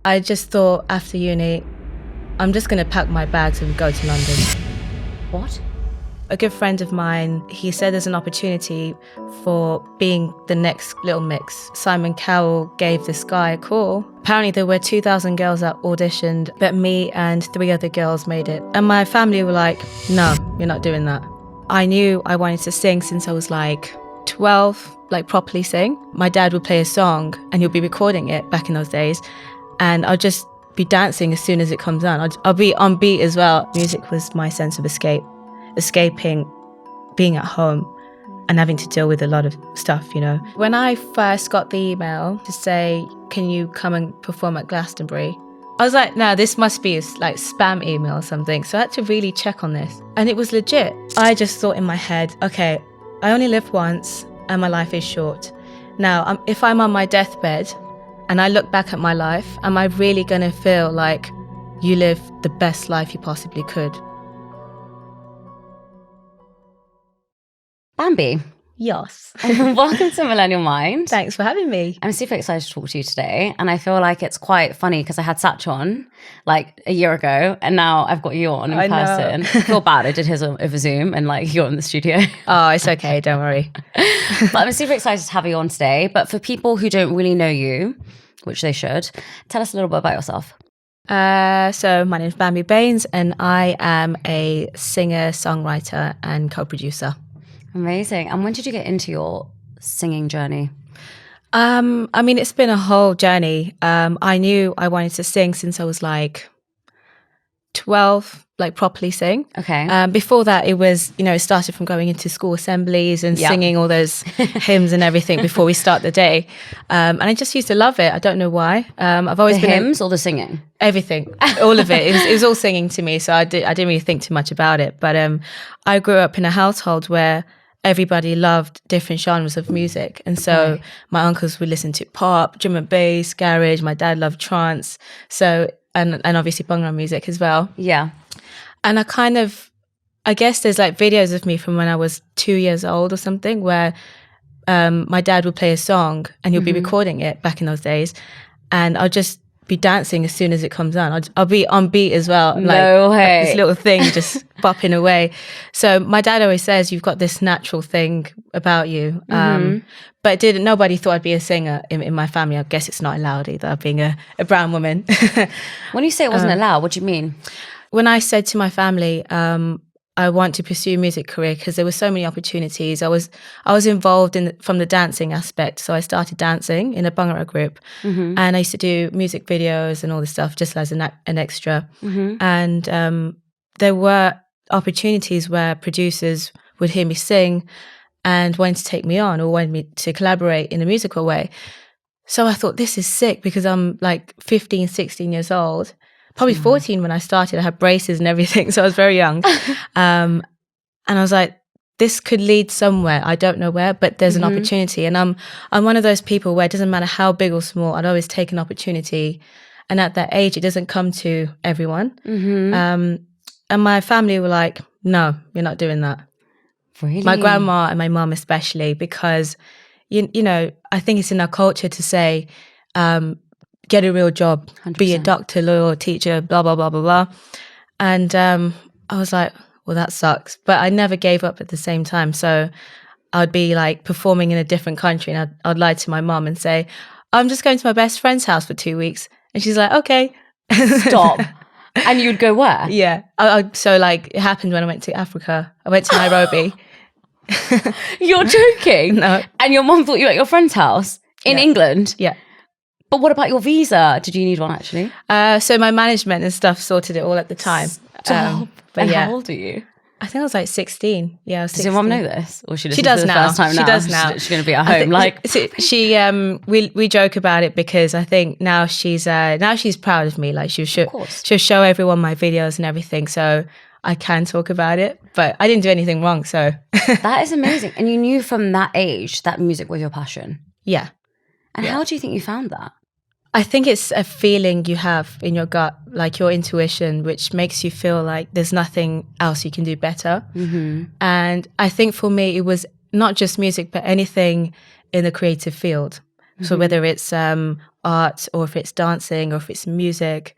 I just thought after uni, I'm just going to pack my bags and go to London. What? A good friend of mine, he said there's an opportunity for being the next Little Mix. Simon Cowell gave this guy a call. Apparently there were 2,000 girls that auditioned, but me and 3 other girls made it. And my family were like, no, you're not doing that. I knew I wanted to sing since I was like 12, like properly sing. My dad would play a song and he'll be recording it back in those days. And I'll just be dancing as soon as it comes on. I'll be on beat as well. Music was my sense of escaping being at home and having to deal with a lot of stuff, you know. When I first got the email to say, can you come and perform at Glastonbury? I was like, no, this must be a like spam email or something. So I had to really check on this. And it was legit. I just thought in my head, okay, I only live once and my life is short. Now, if I'm on my deathbed and I look back at my life, am I really going to feel like you lived the best life you possibly could? Bambi, Yes. welcome to Millennial Mind. Thanks for having me. I'm super excited to talk to you today. And I feel like it's quite funny because I had Satch on like a year ago and now I've got you on in person. I feel bad. I did his over Zoom and like you're in the studio. Oh, it's okay. Don't worry. But I'm super excited to have you on today. But for people who don't really know you, which they should, tell us a little bit about yourself. So my name is Bambi Bains and I am a singer, songwriter and co-producer. Amazing. And when did you get into your singing journey? I mean, it's been a whole journey. I knew I wanted to sing since I was like 12, like properly sing. Okay. Before that, it was, you know, it started from going into school assemblies and singing all those hymns and everything before we start the day. And I just used to love it. I don't know why. I've always been hymns or the singing? Everything, all of it. It was all singing to me. So I didn't really think too much about it. But I grew up in a household where everybody loved different genres of music. And so my uncles would listen to pop, drum and bass, garage. My dad loved trance. So, and obviously Bhangra music as well. Yeah. And I guess there's like videos of me from when I was 2 years old or something where my dad would play a song and he'll be recording it back in those days. And I'll just be dancing as soon as it comes on. I'll be on beat as well. No way. This little thing just bopping away. So my dad always says you've got this natural thing about you. But nobody thought I'd be a singer in my family. I guess it's not allowed either, being a brown woman. When you say it wasn't allowed, what do you mean? When I said to my family, I want to pursue a music career because there were so many opportunities. I was involved from the dancing aspect. So I started dancing in a Bhangra group and I used to do music videos and all this stuff just as an extra. And there were opportunities where producers would hear me sing and wanted to take me on or wanted me to collaborate in a musical way. So I thought, this is sick because I'm like 15, 16 years old. Probably 14 when I started. I had braces and everything, so I was very young. And I was like, this could lead somewhere. I don't know where, but there's an opportunity. And I'm one of those people where it doesn't matter how big or small, I'd always take an opportunity. And at that age, it doesn't come to everyone. And my family were like, no, you're not doing that. Really? My grandma and my mum especially, because, you know, I think it's in our culture to say, get a real job, 100%. Be a doctor, lawyer, teacher, blah, blah, blah, blah, blah. And I was like, well, that sucks. But I never gave up at the same time. So I'd be like performing in a different country and I'd lie to my mum and say, I'm just going to my best friend's house for 2 weeks. And she's like, okay. Stop. And you'd go where? Yeah. So like it happened when I went to Africa. I went to Nairobi. You're joking? No. And your mum thought you were at your friend's house in England? Yeah. But what about your visa? Did you need one actually? So my management and stuff sorted it all at the time. Stop. But and yeah. How old are you? I think I was like 16. Yeah, I was 16. Does your mum know this? Or she does for the now. First time she now? does now. She's going to be at home. We joke about it because I think now she's proud of me. Like she'll show everyone my videos and everything. So I can talk about it, but I didn't do anything wrong. So that is amazing. And you knew from that age that music was your passion. Yeah. And how do you think you found that? I think it's a feeling you have in your gut, like your intuition, which makes you feel like there's nothing else you can do better. And I think for me, it was not just music, but anything in the creative field. So whether it's art or if it's dancing or if it's music,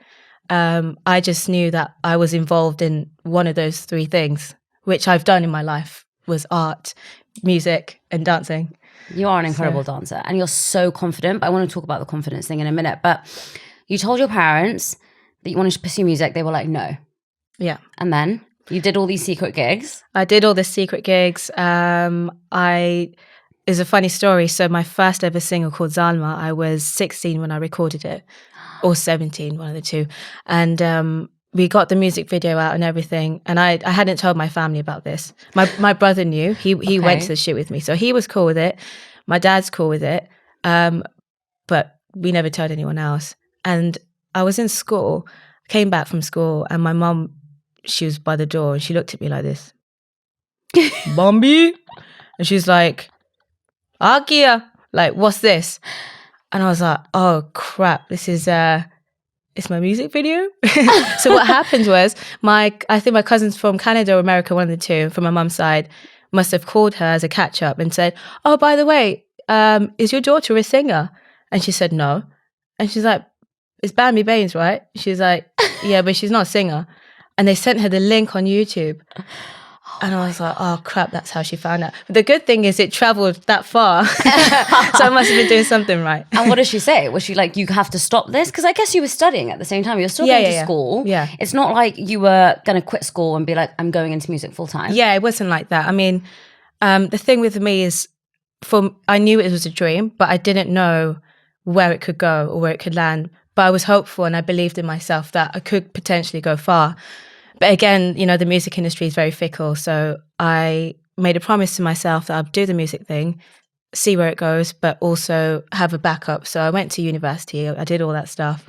I just knew that I was involved in one of those three things, which I've done in my life, was art, music and dancing. You are an incredible dancer and you're so confident. But I want to talk about the confidence thing in a minute. But you told your parents that you wanted to pursue music. They were like, no. Yeah. And then you did all these secret gigs. I did all the secret gigs. It's a funny story. So my first ever single called Zalma, I was 16 when I recorded it, or 17, one of the two. And we got the music video out and everything. And I hadn't told my family about this. My brother knew. He went to the shoot with me. So he was cool with it. My dad's cool with it. But we never told anyone else. And I was in school, came back from school, and my mum, she was by the door and she looked at me like this. Bambi? And she's like, Akia, like, what's this? And I was like, oh crap, this is it's my music video. So what happened was I think my cousins from Canada or America, one of the two, from my mum's side, must have called her as a catch up and said, oh, by the way, is your daughter a singer? And she said no. And she's like, it's Bambi Bains, right? She's like, yeah, but she's not a singer. And they sent her the link on YouTube. And I was like, oh crap, that's how she found out. But the good thing is it traveled that far. So I must have been doing something right. And what did she say? Was she like, you have to stop this? Because I guess you were studying at the same time. You were still going to school. Yeah. It's not like you were going to quit school and be like, I'm going into music full time. Yeah, it wasn't like that. I mean, the thing with me is, I knew it was a dream, but I didn't know where it could go or where it could land. But I was hopeful and I believed in myself that I could potentially go far. But again, you know, the music industry is very fickle. So I made a promise to myself that I'd do the music thing, see where it goes, but also have a backup. So I went to university. I did all that stuff.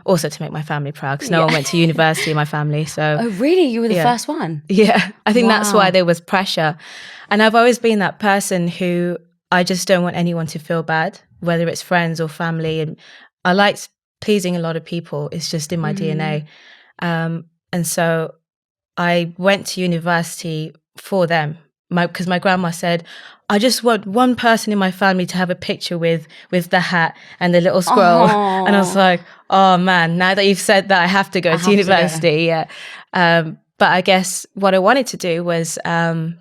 Also to make my family proud, because no one went to university in my family. So oh, really? You were the first one? Yeah. I think that's why there was pressure. And I've always been that person who I just don't want anyone to feel bad, whether it's friends or family. And I liked pleasing a lot of people. It's just in my DNA. And so I went to university for them, because my grandma said, I just want one person in my family to have a picture with the hat and the little scroll. Aww. And I was like, oh man, now that you've said that, I have to go to university. Yeah. But I guess what I wanted to do was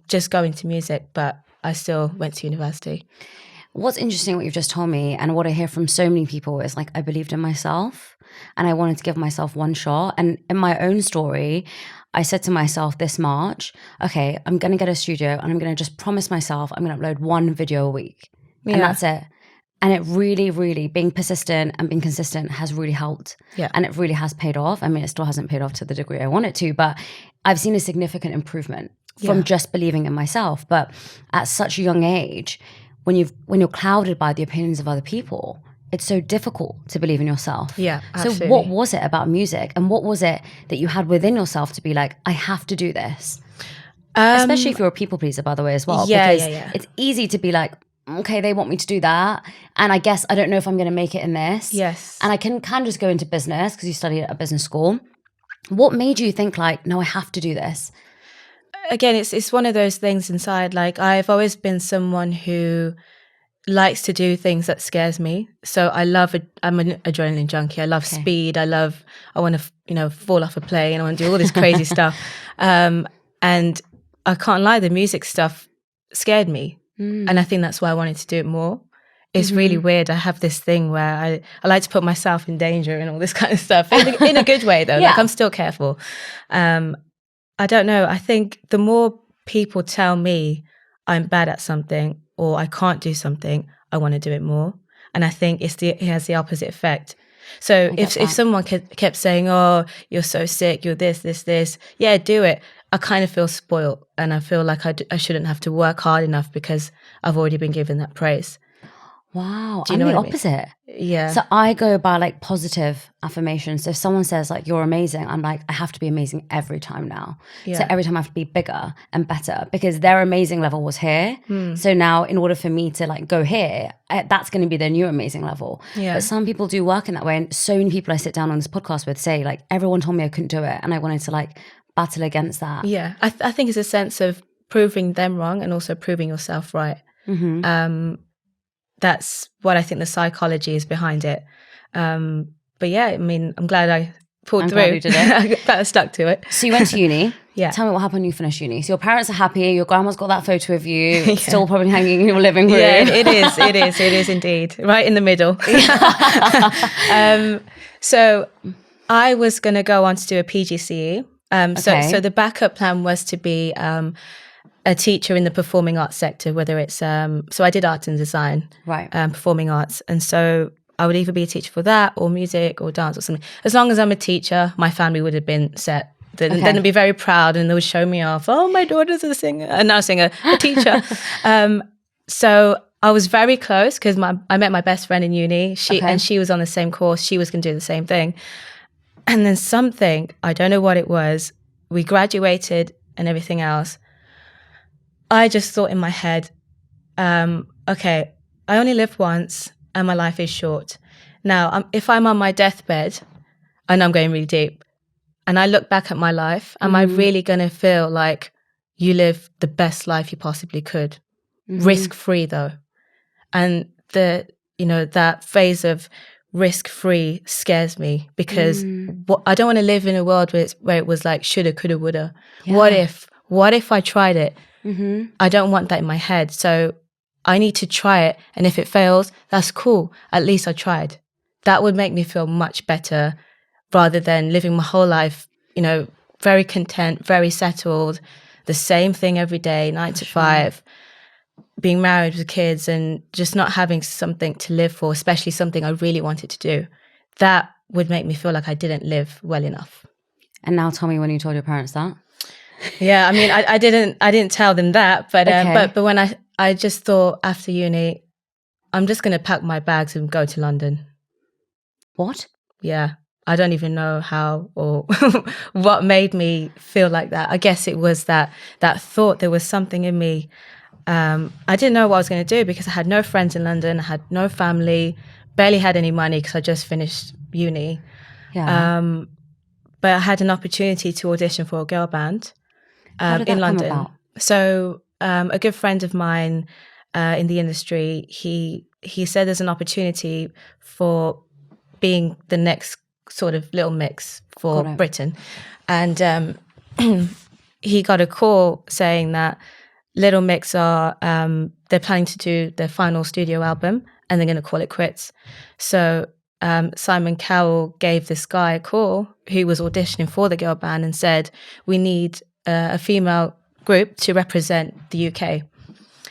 just go into music, but I still went to university. What's interesting, what you've just told me, and what I hear from so many people is like, I believed in myself and I wanted to give myself one shot. And in my own story, I said to myself this March, okay, I'm going to get a studio and I'm going to just promise myself I'm going to upload one video a week. Yeah. And that's it. And it really, really, being persistent and being consistent has really helped. Yeah. And it really has paid off. I mean, it still hasn't paid off to the degree I want it to, but I've seen a significant improvement from just believing in myself. But at such a young age, when you're clouded by the opinions of other people, it's so difficult to believe in yourself. Yeah, absolutely. So what was it about music, and what was it that you had within yourself to be like, I have to do this? Especially if you're a people pleaser, by the way, as well. Because it's easy to be like, okay, they want me to do that, and I guess I don't know if I'm going to make it in this. Yes. And I can just go into business because you studied at a business school. What made you think like, no, I have to do this? Again, it's one of those things inside. Like, I've always been someone who likes to do things that scares me. So I'm an adrenaline junkie. I love speed. I want to, fall off a plane. I want to do all this crazy stuff. And I can't lie, the music stuff scared me. And I think that's why I wanted to do it more. It's really weird. I have this thing where I like to put myself in danger and all this kind of stuff in a good way though. Yeah. Like, I'm still careful. I don't know. I think the more people tell me I'm bad at something or I can't do something, I want to do it more. And I think it has the opposite effect. So if someone kept saying, oh, you're so sick, you're this, yeah, do it. I kind of feel spoiled and I feel like I shouldn't have to work hard enough because I've already been given that praise. Wow, I'm the opposite. Yeah. So I go by like positive affirmations. So if someone says like, you're amazing, I'm like, I have to be amazing every time now. Yeah. So every time I have to be bigger and better because their amazing level was here. So now in order for me to like go here, that's going to be their new amazing level. Yeah. But some people do work in that way. And so many people I sit down on this podcast with say like, everyone told me I couldn't do it. And I wanted to like battle against that. Yeah. I think it's a sense of proving them wrong and also proving yourself right. that's what I think the psychology is behind it. But yeah, I mean, I'm glad I pulled I'm through. glad you did it. I glad I stuck to it. So you went to uni. Yeah. Tell me what happened when you finished uni. So your parents are happy. Your grandma's got that photo of you. It's still probably hanging in your living room. Yeah, it is indeed. Right in the middle. So I was going to go on to do a PGCE. So the backup plan was to be a teacher in the performing arts sector, whether it's, so I did art and design, Right. Performing arts. And so I would either be a teacher for that or music or dance or something. As long as I'm a teacher, my family would have been set. Then they'd be very proud and they would show me off. Oh, my daughter's a singer, not a singer, a teacher. So I was very close because I met my best friend in uni. And she was on the same course. She was going to do the same thing. And then something, I don't know what it was, we graduated and everything else. I just thought in my head, okay, I only live once and my life is short. Now, if I'm on my deathbed, and I'm going really deep, and I look back at my life, am I really going to feel like you live the best life you possibly could? Risk-free though. And that phase of risk-free scares me because I don't want to live in a world where it was like shoulda, coulda, woulda. Yeah. What if I tried it? I don't want that in my head. So I need to try it. And if it fails, that's cool. At least I tried. That would make me feel much better rather than living my whole life, very content, very settled, the same thing every day, 9 to 5, being married with kids and just not having something to live for, especially something I really wanted to do. That would make me feel like I didn't live well enough. And now tell me when you told your parents that. Yeah, I mean, I didn't tell them that, but when I just thought after uni, I'm just going to pack my bags and go to London. What? Yeah, I don't even know how or what made me feel like that. I guess it was that thought. There was something in me. I didn't know what I was going to do because I had no friends in London. I had no family, barely had any money because I just finished uni. Yeah. But I had an opportunity to audition for a girl band. How did that in London. come about? So a good friend of mine in the industry, he said there's an opportunity for being the next sort of little mix for Britain. And he got a call saying that Little Mix are, they're planning to do their final studio album and they're going to call it quits. So Simon Cowell gave this guy a call who was auditioning for the girl band and said, we need a female group to represent the UK.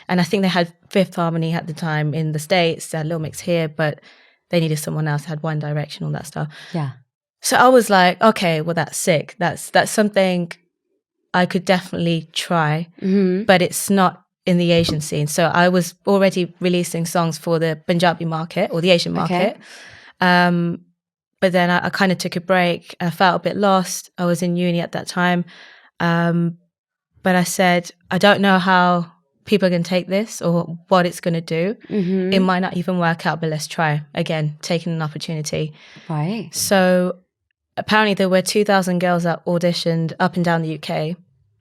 And I think they had Fifth Harmony at the time in the States, they had Little Mix here, but they needed someone else, had One Direction, all that stuff. Yeah. So I was like, okay, well, that's sick. That's something I could definitely try, but it's not in the Asian scene. So I was already releasing songs for the Punjabi market or the Asian market. But then I kind of took a break. I felt a bit lost. I was in uni at that time. But I said, I don't know how people are going to take this or what it's going to do. It might not even work out, but let's try. Again, taking an opportunity. Right. So apparently there were 2,000 girls that auditioned up and down the UK.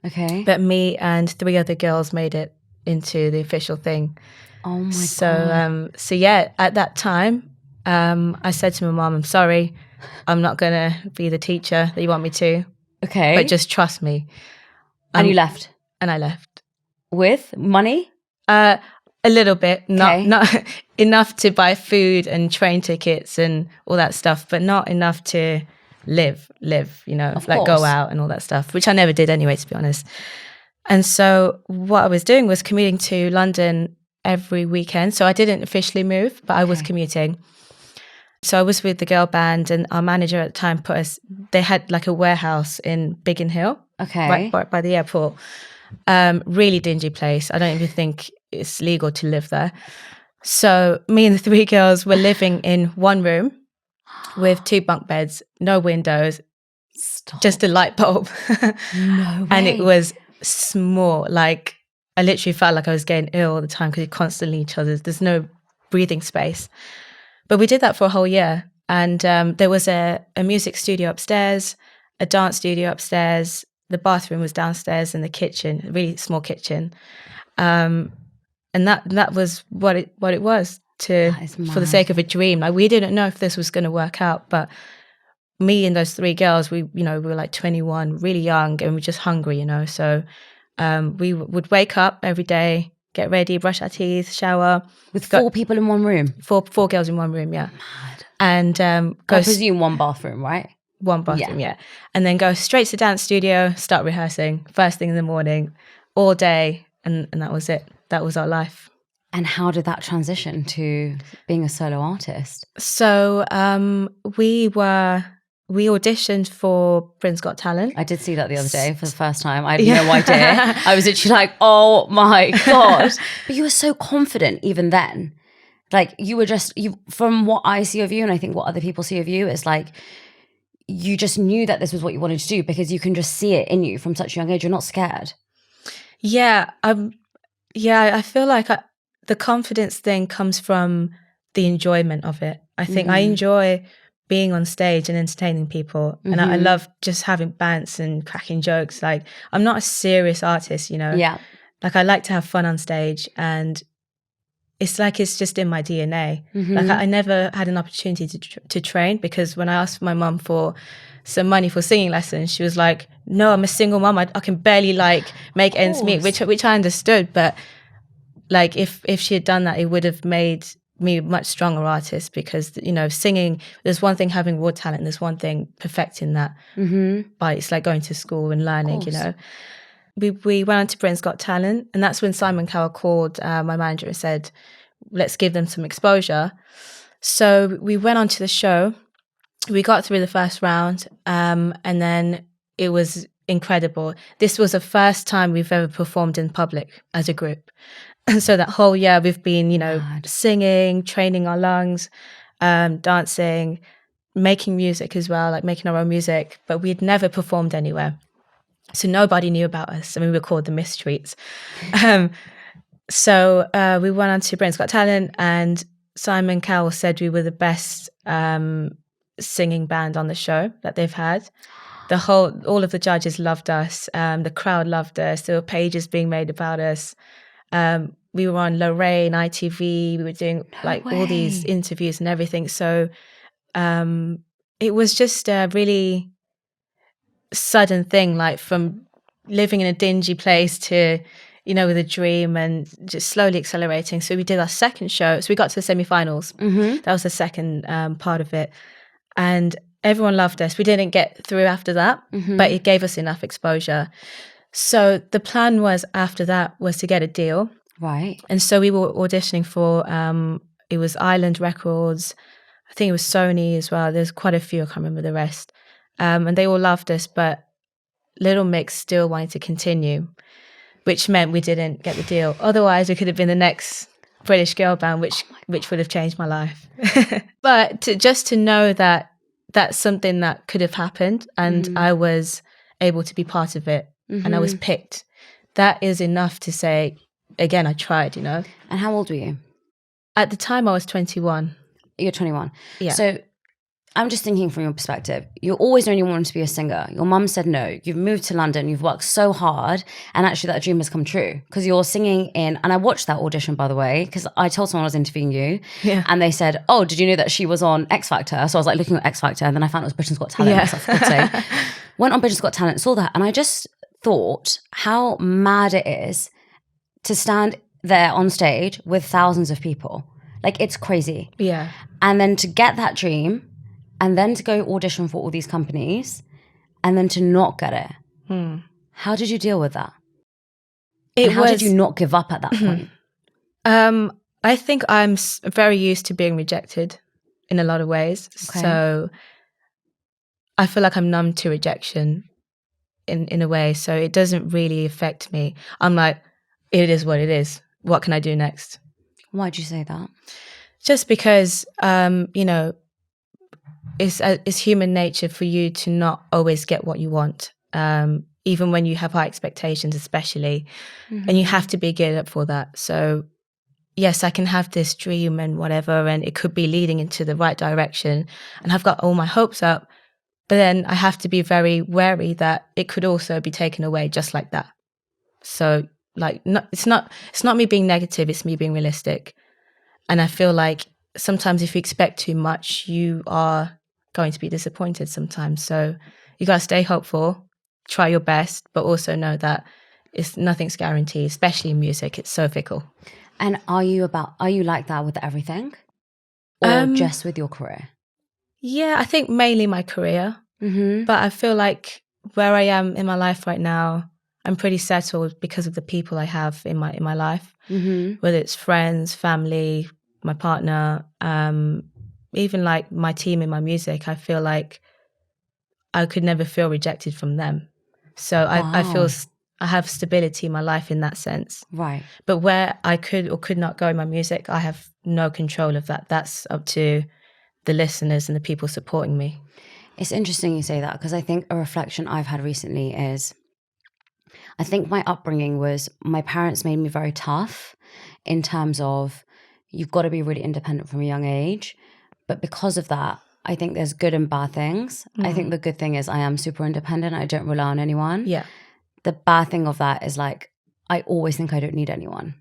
Okay. But me and 3 other girls made it into the official thing. Oh my God. So yeah, at that time, I said to my mom, I'm sorry, I'm not going to be the teacher that you want me to. Okay. But just trust me. And you left? And I left. With money? A little bit, not enough to buy food and train tickets and all that stuff, but not enough to live, go out and all that stuff, which I never did anyway, to be honest. And so what I was doing was commuting to London every weekend. So I didn't officially move, but I was commuting. So I was with the girl band and our manager at the time they had like a warehouse in Biggin Hill. Okay. Right by the airport. Really dingy place. I don't even think it's legal to live there. So me and the 3 girls were living in one room with 2 bunk beds, no windows, just a light bulb. No way. And it was small. Like I literally felt like I was getting ill all the time because you're constantly each other. There's no breathing space. But we did that for a whole year. And there was a music studio upstairs, a dance studio upstairs. The bathroom was downstairs in the kitchen, a really small kitchen. And that was what it was. for the sake of a dream. Like, we didn't know if this was going to work out, but me and those 3 girls, we were like 21, really young, and we're just hungry, So we would wake up every day, get ready, brush our teeth, shower. With 4 people in one room? Four girls in one room, yeah. Mad. And I presume one bathroom, right? One bathroom, yeah. And then go straight to the dance studio, start rehearsing first thing in the morning, all day, and that was it. That was our life. And how did that transition to being a solo artist? So we auditioned for Britain's Got Talent. I did see that the other day for the first time. I had no idea. I was literally like, oh my God. But you were so confident even then. Like, you were just, from what I see of you, and I think what other people see of you, is like, you just knew that this was what you wanted to do because you can just see it in you from such a young age. You're not scared. Yeah. I feel like the confidence thing comes from the enjoyment of it. I think I enjoy being on stage and entertaining people. And I love just having bands and cracking jokes. Like, I'm not a serious artist, Yeah. Like, I like to have fun on stage, and it's like it's just in my DNA. Like, I never had an opportunity to train, because when I asked my mum for some money for singing lessons, she was like, no, I'm a single mum. I can barely make ends meet, which I understood. But like, if she had done that, it would have made me a much stronger artist, because singing, there's one thing having raw talent, and there's one thing perfecting that. But it's like going to school and learning. We went on to Britain's Got Talent, and that's when Simon Cowell called my manager and said, let's give them some exposure. So we went on to the show. We got through the first round, and then it was incredible. This was the first time we've ever performed in public as a group. And so that whole year we've been, singing, training our lungs, dancing, making music as well, like making our own music, but we'd never performed anywhere. So nobody knew about us. I mean, we were called the Mysteries. So we went on to Britain's Got Talent, and Simon Cowell said we were the best singing band on the show that they've had. All of the judges loved us. The crowd loved us. There were pages being made about us. We were on Lorraine, ITV. We were doing all these interviews and everything. So it was just a really sudden thing, like from living in a dingy place to, with a dream, and just slowly accelerating. So we did our second show. So we got to the semi-finals. That was the second part of it. And everyone loved us. We didn't get through after that, but it gave us enough exposure. So the plan was, after that, was to get a deal. Right. And so we were auditioning for, it was Island Records. I think it was Sony as well. There's quite a few. I can't remember the rest. And they all loved us, but Little Mix still wanted to continue, which meant we didn't get the deal. Otherwise, we could have been the next British girl band, which would have changed my life. But just to know that that's something that could have happened, and I was able to be part of it, and I was picked, that is enough to say, again, I tried, And how old were you? At the time, I was 21. You're 21. Yeah. So I'm just thinking from your perspective, you always known you wanted to be a singer. Your mum said no. You've moved to London. You've worked so hard. And actually that dream has come true, because you're singing in, and I watched that audition, by the way, because I told someone I was interviewing you. Yeah. And they said, oh, did you know that she was on X Factor? So I was like looking at X Factor, and then I found it was Britain's Got Talent. Yeah. So for God's sake. Went on Britain's Got Talent, saw that. And I just thought how mad it is to stand there on stage with thousands of people. Like, it's crazy. Yeah. And then to get that dream, and then to go audition for all these companies, and then to not get it. How did you deal with that? How did you not give up at that point? I think I'm very used to being rejected in a lot of ways. Okay. So I feel like I'm numb to rejection in a way. So it doesn't really affect me. I'm like, it is what it is. What can I do next? Why'd you say that? Just because, it's human nature for you to not always get what you want, even when you have high expectations, especially, and you have to be geared up for that. So yes, I can have this dream and whatever, and it could be leading into the right direction, and I've got all my hopes up, but then I have to be very wary that it could also be taken away just like that. So like, it's not me being negative, it's me being realistic. And I feel like sometimes if you expect too much, you are going to be disappointed sometimes. So you got to stay hopeful, try your best, but also know that nothing's guaranteed, especially in music. It's so fickle. And are you like that with everything? Or just with your career? Yeah, I think mainly my career. But I feel like where I am in my life right now, I'm pretty settled because of the people I have in my life, whether it's friends, family, my partner, even like my team in my music. I feel like I could never feel rejected from them. So I feel I have stability in my life in that sense. Right. But where I could or could not go in my music, I have no control of that. That's up to the listeners and the people supporting me. It's interesting you say that, because I think a reflection I've had recently is, I think my upbringing was, my parents made me very tough in terms of, you've got to be really independent from a young age. But because of that, I think there's good and bad things. I think the good thing is I am super independent. I don't rely on anyone. Yeah. The bad thing of that is like, I always think I don't need anyone.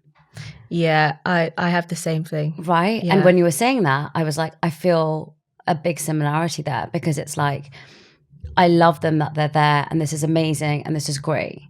Yeah, I have the same thing. Right? Yeah. And when you were saying that, I was like, I feel a big similarity there, because it's like, I love them that they're there and this is amazing and this is great,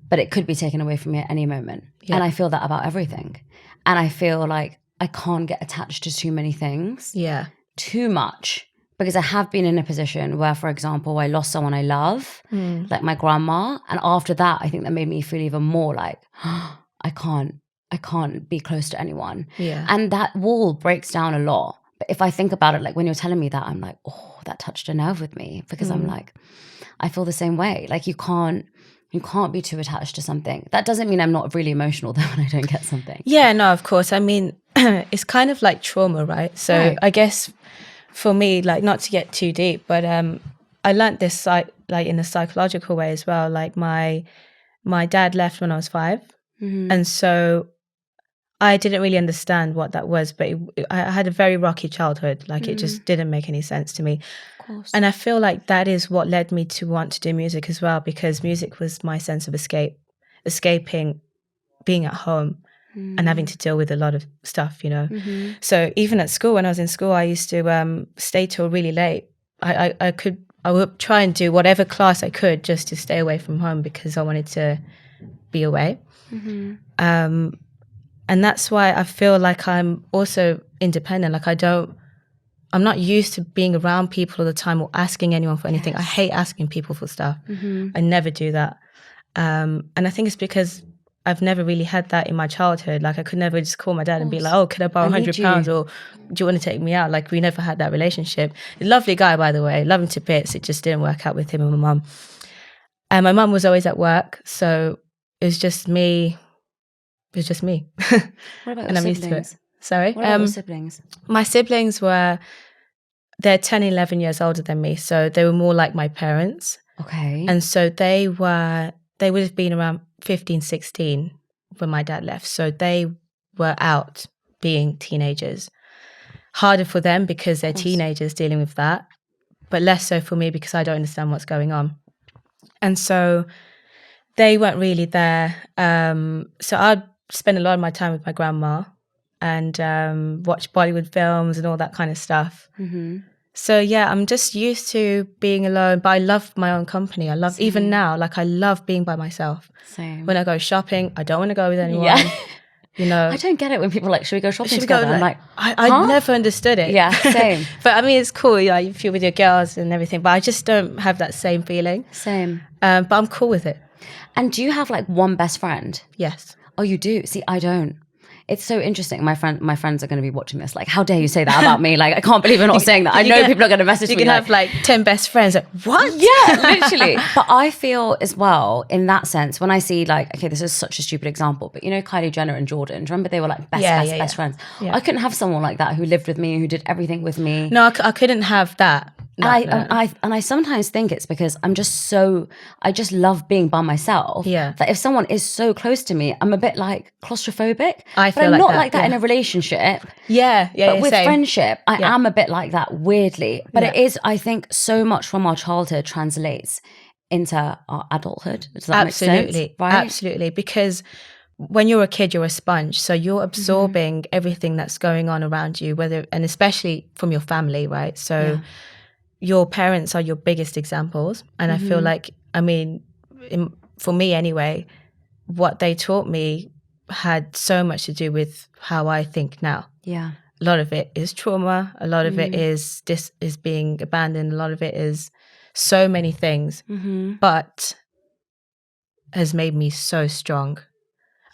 but it could be taken away from me at any moment. Yeah. And I feel that about everything. And I feel like I can't get attached to too many things. Yeah. Too much. Because I have been in a position where, for example, I lost someone I love, like my grandma. And after that, I think that made me feel even more like, I can't be close to anyone. Yeah. And that wall breaks down a lot. But if I think about it, like when you're telling me that, I'm like, oh, that touched a nerve with me, because I'm like, I feel the same way. Like you can't be too attached to something. That doesn't mean I'm not really emotional though when I don't get something. Yeah, no, of course. I mean, it's kind of like trauma, right? So right. I guess for me, like, not to get too deep, but I learned this like in a psychological way as well. Like my dad left when I was 5, and so I didn't really understand what that was, but I had a very rocky childhood. Like it just didn't make any sense to me. Of course. And I feel like that is what led me to want to do music as well, because music was my sense of escaping being at home and having to deal with a lot of stuff, you know. So even at school, when I was in school, I used to stay till really late. I would try and do whatever class I could just to stay away from home because I wanted to be away. And that's why I feel like I'm also independent. Like I'm not used to being around people all the time or asking anyone for anything. Yes. I hate asking people for stuff. I never do that. And I think it's because I've never really had that in my childhood. Like I could never just call my dad and be like, oh, can I borrow £100 or do you want to take me out? Like we never had that relationship. A lovely guy, by the way, love him to bits. It just didn't work out with him and my mum. And my mum was always at work. So it was just me. What about and your I'm used to it. Sorry? What about your siblings? My siblings they're 10, 11 years older than me. So they were more like my parents. Okay. And so they would have been around 15, 16 when my dad left. So they were out being teenagers. Harder for them because they're teenagers dealing with that, but less so for me because I don't understand what's going on. And so they weren't really there. So I'd spend a lot of my time with my grandma and watch Bollywood films and all that kind of stuff. So yeah, I'm just used to being alone, but I love my own company. I love, even now, like I love being by myself. Same. When I go shopping, I don't want to go with anyone. Yeah. You know, I don't get it when people are like, should we go shopping together? I'm like, I never understood it. Yeah, same. But I mean, it's cool, like if you're with your girls and everything, but I just don't have that same feeling. Same. But I'm cool with it. And do you have like one best friend? Yes. Oh, you do? See, I don't. It's so interesting. My friends are going to be watching this. Like, how dare you say that about me? Like, I can't believe you're not saying that. I know people are going to message me. You can have like 10 best friends. Like, what? Yeah, literally. But I feel as well, in that sense, when I see like, okay, this is such a stupid example, but you know, Kylie Jenner and Jordan, do you remember they were like best friends? Yeah. I couldn't have someone like that who lived with me, who did everything with me. No, I couldn't have that. No. And I sometimes think it's because I just love being by myself. Yeah. That if someone is so close to me, I'm a bit like claustrophobic. I feel I'm like not that, like that in a relationship. Yeah. But with same. friendship, I am a bit like that weirdly. But it is, I think, so much from our childhood translates into our adulthood. Does that make sense? Right? Absolutely. Because when you're a kid, you're a sponge. So you're absorbing everything that's going on around you, and especially from your family, right? So your parents are your biggest examples. And I feel like, I mean, for me anyway, what they taught me had so much to do with how I think now. Yeah. A lot of it is trauma. A lot of it is being abandoned. A lot of it is so many things, but has made me so strong.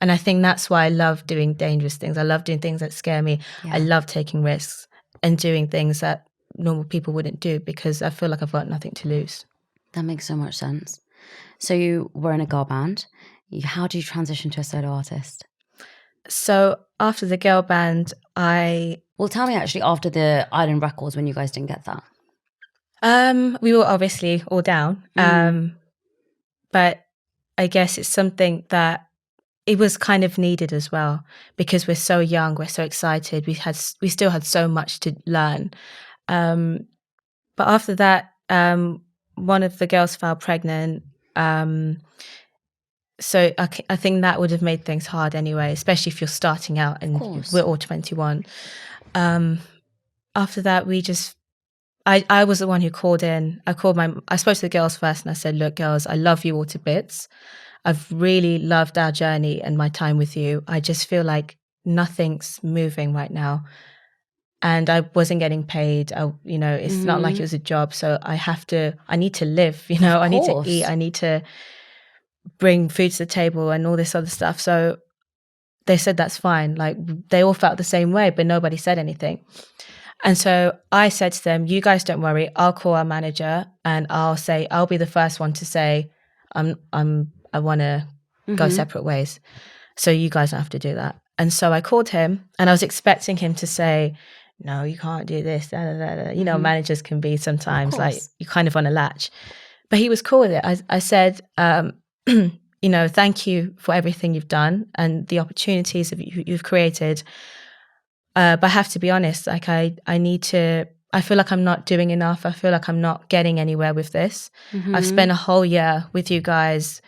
And I think that's why I love doing dangerous things. I love doing things that scare me. Yeah. I love taking risks and doing things that normal people wouldn't do, because I feel like I've got nothing to lose. That makes so much sense. So you were in a girl band. How do you transition to a solo artist? So after the girl band, Well, tell me actually after the Island Records, when you guys didn't get that. We were obviously all down. But I guess it's something that it was kind of needed as well, because we're so young, we're so excited. We still had so much to learn. But after that, one of the girls fell pregnant. So I think that would have made things hard anyway, especially if you're starting out and we're all 21. After that, I was the one who called in. I spoke to the girls first and I said, look, girls, I love you all to bits. I've really loved our journey and my time with you. I just feel like nothing's moving right now. And I wasn't getting paid. It's not like it was a job. So I need to live, I need to eat. I need to bring food to the table and all this other stuff. So they said, that's fine. Like, they all felt the same way, but nobody said anything. And so I said to them, you guys don't worry. I'll call our manager and I'll be the first one to say, I want to go separate ways. So you guys don't have to do that. And so I called him and I was expecting him to say, no, you can't do this. Da, da, da, da. Managers can be sometimes like you kind of on a latch. But he was cool with it. I said, thank you for everything you've done and the opportunities that you've created. But I have to be honest, like I feel like I'm not doing enough. I feel like I'm not getting anywhere with this. I've spent a whole year with you guys,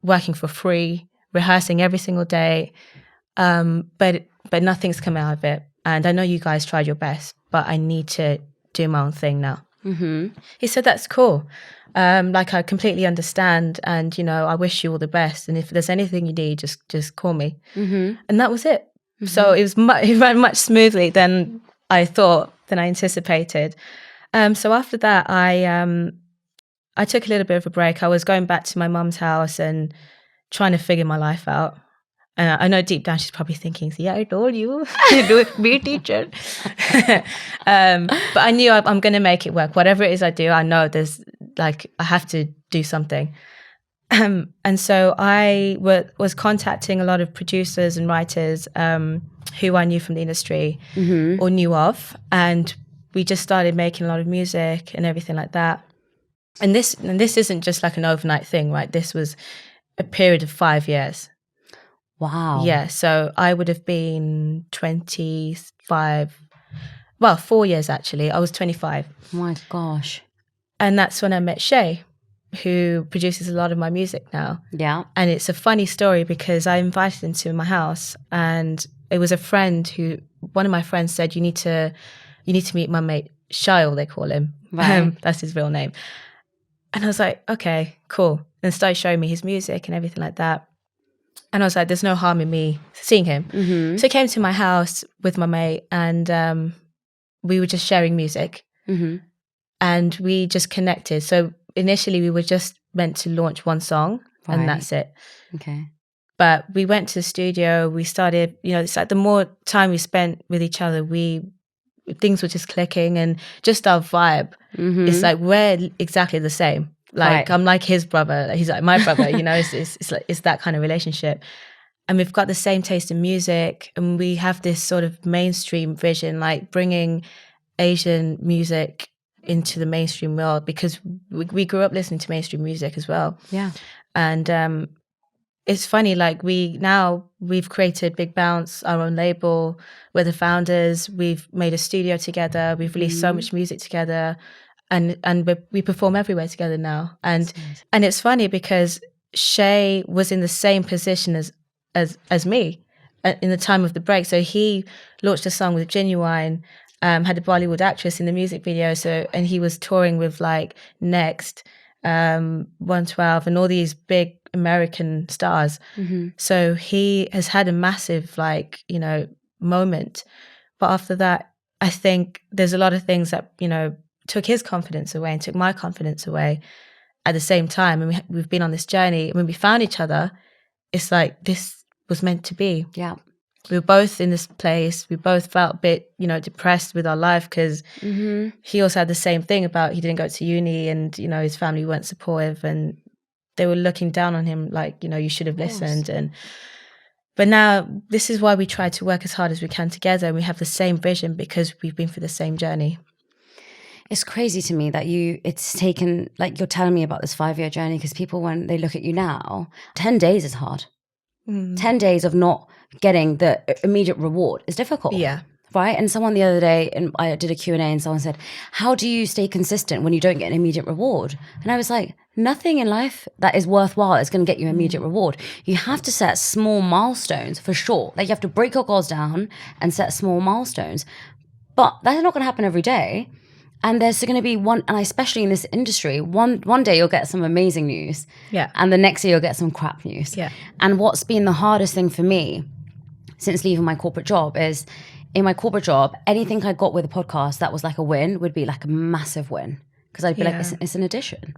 working for free, rehearsing every single day. But nothing's come out of it. And I know you guys tried your best, but I need to do my own thing now. He said, that's cool. Like, I completely understand. And, I wish you all the best. And if there's anything you need, just call me. And that was it. So it ran much smoothly than I anticipated. So after that, I took a little bit of a break. I was going back to my mum's house and trying to figure my life out. And I know deep down she's probably thinking, yeah, I told you, be a teacher. But I knew I'm going to make it work. Whatever it is I do, I know I have to do something. And so I was contacting a lot of producers and writers who I knew from the industry or knew of. And we just started making a lot of music and everything like that. And this isn't just like an overnight thing, right? This was a period of 5 years. Wow. Yeah. So I would have been 25. Well, 4 years actually. I was 25. Oh my gosh. And that's when I met Shay, who produces a lot of my music now. Yeah. And it's a funny story because I invited him to my house, and it was one of my friends said, you need to meet my mate Shail, they call him. Right. That's his real name. And I was like, okay, cool. And started showing me his music and everything like that. And I was like, there's no harm in me seeing him. So he came to my house with my mate, and we were just sharing music. And we just connected. So initially we were just meant to launch one song, and that's it. Okay. But we went to the studio, we started, it's like the more time we spent with each other, things were just clicking, and just our vibe. It's like we're exactly the same. Like, I'm like his brother, he's like my brother, it's that kind of relationship. And we've got the same taste in music, and we have this sort of mainstream vision, like bringing Asian music into the mainstream world, because we grew up listening to mainstream music as well. Yeah. And it's funny, like we've created Big Bounce, our own label. We're the founders. We've made a studio together. We've released so much music together, and we perform everywhere together now. And it's funny because Shay was in the same position as me in the time of the break. So he launched a song with Genuine, had a Bollywood actress in the music video. So, and he was touring with like Next, 112, and all these big American stars. So he has had a massive, like, you know, moment. But after that, I think there's a lot of things that, you know, took his confidence away and took my confidence away at the same time. And we've been on this journey. When we found each other, it's like this was meant to be. Yeah. We were both in this place. We both felt a bit, you know, depressed with our life because he also had the same thing about he didn't go to uni and, you know, his family weren't supportive and they were looking down on him like, you know, you should have listened. But now this is why we try to work as hard as we can together, and we have the same vision because we've been through the same journey. It's crazy to me that it's taken, like you're telling me about this 5-year journey, because people, when they look at you now, 10 days is hard. 10 days of not getting the immediate reward is difficult. Yeah. Right? And someone the other day, and I did a Q&A, and someone said, how do you stay consistent when you don't get an immediate reward? And I was like, nothing in life that is worthwhile is going to get you an immediate reward. You have to set small milestones for sure. Like you have to break your goals down and set small milestones. But that's not going to happen every day. And there's going to be one, and especially in this industry, one day you'll get some amazing news. Yeah. And the next day you'll get some crap news. Yeah. And what's been the hardest thing for me since leaving my corporate job is, in my corporate job, anything I got with a podcast that was like a win would be like a massive win. Because I'd be like, it's an addition.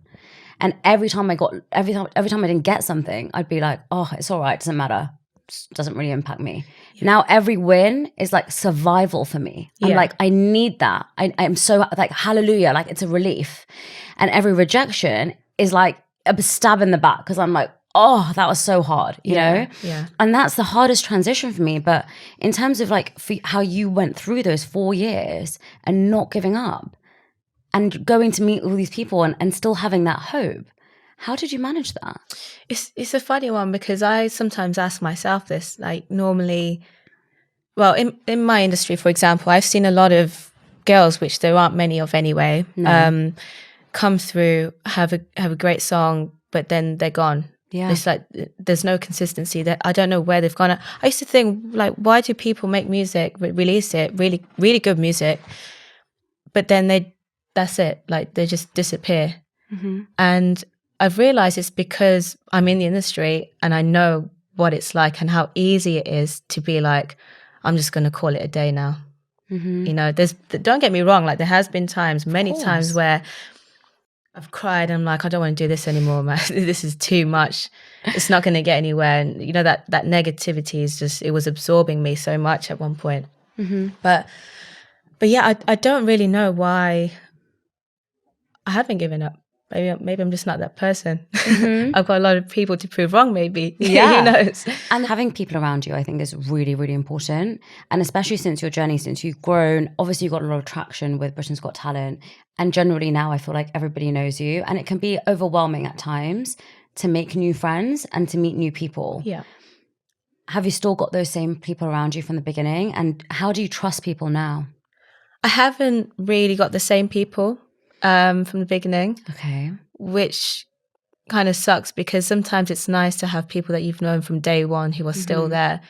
And every time I didn't get something, I'd be like, oh, it's all right, it doesn't matter. It doesn't really impact me. Yeah. Now every win is like survival for me. I'm like, I need that. I'm so like, hallelujah, like it's a relief. And every rejection is like a stab in the back because I'm like, oh, that was so hard, you know? Yeah. And that's the hardest transition for me. But in terms of like how you went through those 4 years and not giving up and going to meet all these people and still having that hope, how did you manage that? It's a funny one because I sometimes ask myself this, like normally, well, in my industry, for example, I've seen a lot of girls, which there aren't many of anyway, come through, have a great song, but then they're gone. Yeah. It's like there's no consistency. That I don't know where they've gone. I used to think, like, why do people make music, release it, really, really good music, but then that's it. Like they just disappear. And I've realized it's because I'm in the industry and I know what it's like and how easy it is to be like, I'm just going to call it a day now. You know, don't get me wrong. Like there has been many times where I've cried. I'm like, I don't want to do this anymore, man. This is too much. It's not going to get anywhere. And you know, that negativity is just, it was absorbing me so much at one point. But yeah, I don't really know why I haven't given up. Maybe I'm just not that person. I've got a lot of people to prove wrong, maybe. Yeah. Who knows? And having people around you, I think, is really, really important. And especially since your journey, since you've grown, obviously you've got a lot of traction with Britain's Got Talent. And generally now I feel like everybody knows you. And it can be overwhelming at times to make new friends and to meet new people. Yeah. Have you still got those same people around you from the beginning? And how do you trust people now? I haven't really got the same people from the beginning. Okay. Which kind of sucks because sometimes it's nice to have people that you've known from day one who are still there.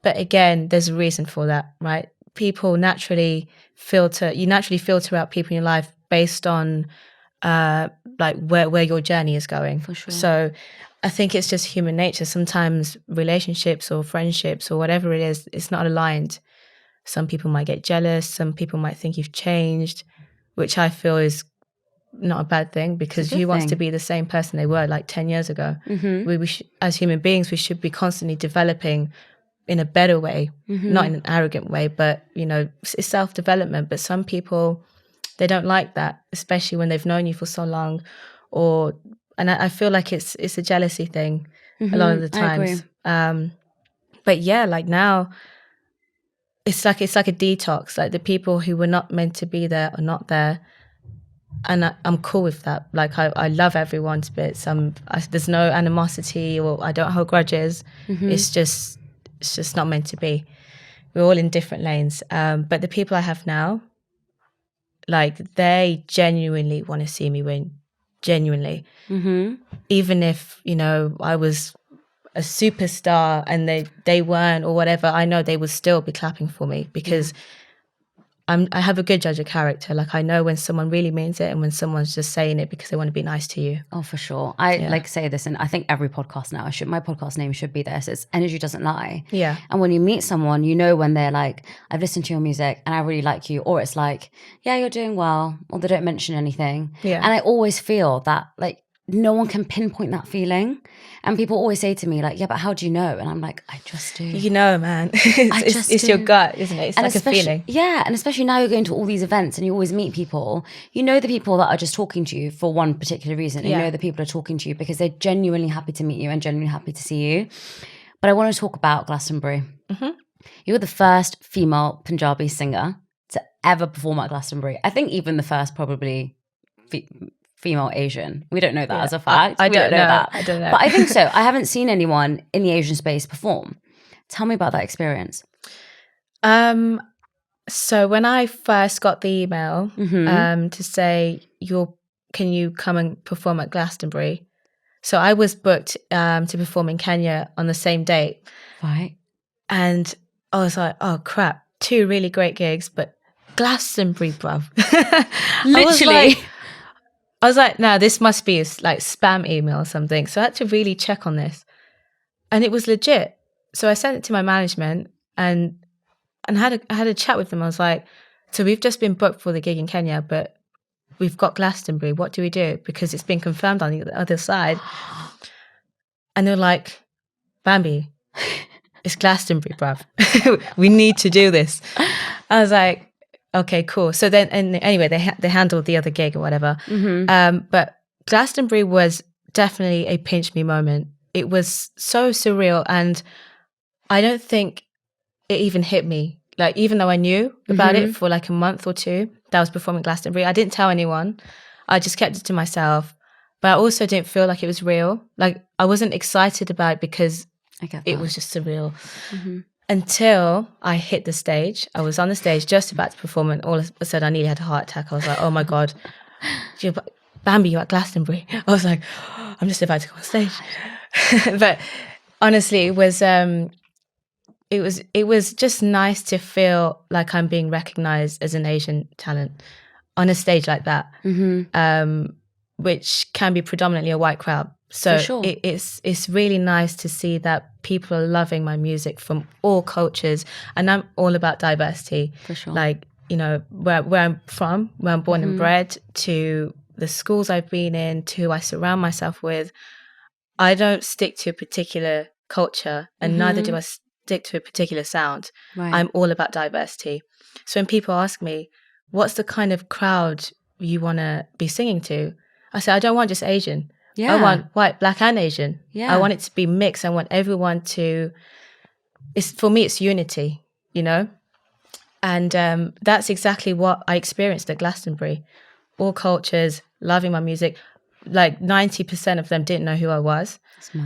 But again, there's a reason for that, right? People naturally filter out people in your life based on like where your journey is going. For sure. So I think it's just human nature. Sometimes relationships or friendships or whatever it is, it's not aligned. Some people might get jealous. Some people might think you've changed, which I feel is not a bad thing because who wants to be the same person they were like 10 years ago? We as human beings, we should be constantly developing in a better way, not in an arrogant way, but, you know, it's self-development. But some people, they don't like that, especially when they've known you for so long. And I feel like it's a jealousy thing a lot of the times. But yeah, like now, it's like a detox. Like the people who were not meant to be there are not there. And I'm cool with that. Like I love everyone to bits. There's no animosity or I don't hold grudges. It's just not meant to be. We're all in different lanes. But the people I have now, like they genuinely want to see me win. Genuinely. Even if, you know, I was a superstar and they weren't or whatever, I know they would still be clapping for me because I have a good judge of character. Like I know when someone really means it and when someone's just saying it because they want to be nice to you. Oh, for sure. I say this, and I think every podcast now, my podcast name should be this. It's Energy Doesn't Lie. Yeah. And when you meet someone, you know when they're like, I've listened to your music and I really like you. Or it's like, yeah, you're doing well. Or they don't mention anything. Yeah. And I always feel that like no one can pinpoint that feeling. And people always say to me like, yeah, but how do you know? And I'm like, I just do. You know, man. It's your gut, isn't it? It's and like a feeling. Yeah. And especially now you're going to all these events and you always meet people. You know the people that are just talking to you for one particular reason. And you know the people are talking to you because they're genuinely happy to meet you and genuinely happy to see you. But I want to talk about Glastonbury. Mm-hmm. You were the first female Punjabi singer to ever perform at Glastonbury. I think even the first probably female Asian. We don't know that as a fact. I don't know that. I don't know. But I think so. I haven't seen anyone in the Asian space perform. Tell me about that experience. So when I first got the email to say can you come and perform at Glastonbury? So I was booked to perform in Kenya on the same date. Right. And I was like, oh crap, 2 really great gigs, but Glastonbury, bruv. Literally. I was like, no, this must be a like spam email or something. So I had to really check on this. And it was legit. So I sent it to my management and I had a chat with them. I was like, so we've just been booked for the gig in Kenya, but we've got Glastonbury. What do we do? Because it's been confirmed on the other side. And they're like, Bambi, it's Glastonbury, bruv. We need to do this. I was like, okay, cool. So then, and anyway, they handled the other gig or whatever. Mm-hmm. But Glastonbury was definitely a pinch me moment. It was so surreal, and I don't think it even hit me. Like, even though I knew about it for like a month or 2 that I was performing Glastonbury, I didn't tell anyone. I just kept it to myself. But I also didn't feel like it was real. Like, I wasn't excited about it because it was just surreal. Mm-hmm. Until I hit the stage. I was on the stage just about to perform, and all of a sudden I nearly had a heart attack. I was like, oh my God, Bambi, you're at Glastonbury. I was like, oh, I'm just about to go on stage. But honestly, it was just nice to feel like I'm being recognized as an Asian talent on a stage like that, which can be predominantly a white crowd. So sure. It's really nice to see that people are loving my music from all cultures, and I'm all about diversity. For sure. Like, you know, where I'm from, where I'm born and bred, to the schools I've been in, to who I surround myself with. I don't stick to a particular culture, and neither do I stick to a particular sound. Right. I'm all about diversity. So when people ask me, what's the kind of crowd you want to be singing to? I say, I don't want just Asian. Yeah. I want white, black, and Asian. Yeah. I want it to be mixed. I want everyone to. For me, it's unity, you know, and that's exactly what I experienced at Glastonbury. All cultures loving my music. Like 90% of them didn't know who I was.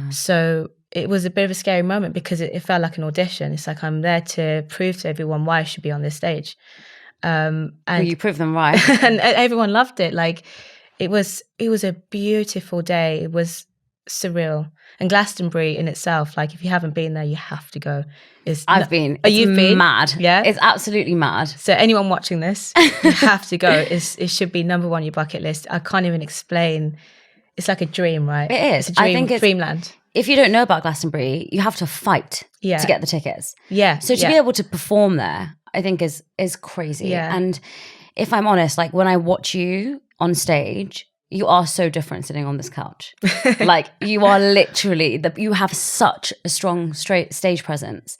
So it was a bit of a scary moment because it felt like an audition. It's like I'm there to prove to everyone why I should be on this stage. And you proved them right, and everyone loved it. Like. It was a beautiful day. It was surreal. And Glastonbury in itself, like if you haven't been there, you have to go. I've been. You've been? Mad. Yeah? It's absolutely mad. So anyone watching this, you have to go. It should be number 1 on your bucket list. I can't even explain. It's like a dream, right? It is. It's a dream, I think it's dreamland. If you don't know about Glastonbury, you have to fight to get the tickets. Yeah. So to be able to perform there, I think is crazy. Yeah. And if I'm honest, like when I watch you on stage, you are so different sitting on this couch. Like you are literally, you have such a strong stage presence.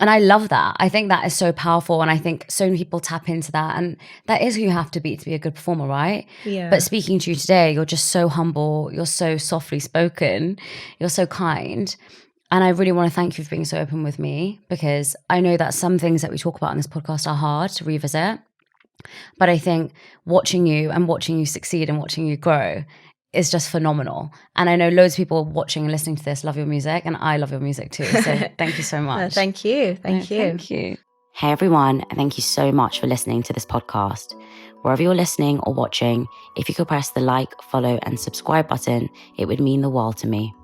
And I love that. I think that is so powerful. And I think so many people tap into that. And that is who you have to be a good performer, right? Yeah. But speaking to you today, you're just so humble. You're so softly spoken. You're so kind. And I really want to thank you for being so open with me, because I know that some things that we talk about on this podcast are hard to revisit. But I think watching you succeed and watching you grow is just phenomenal. And I know loads of people watching and listening to this love your music, and I love your music too. So thank you so much. Thank you. Thank you. Hey everyone, thank you so much for listening to this podcast. Wherever you're listening or watching, if you could press the like, follow and subscribe button, it would mean the world to me.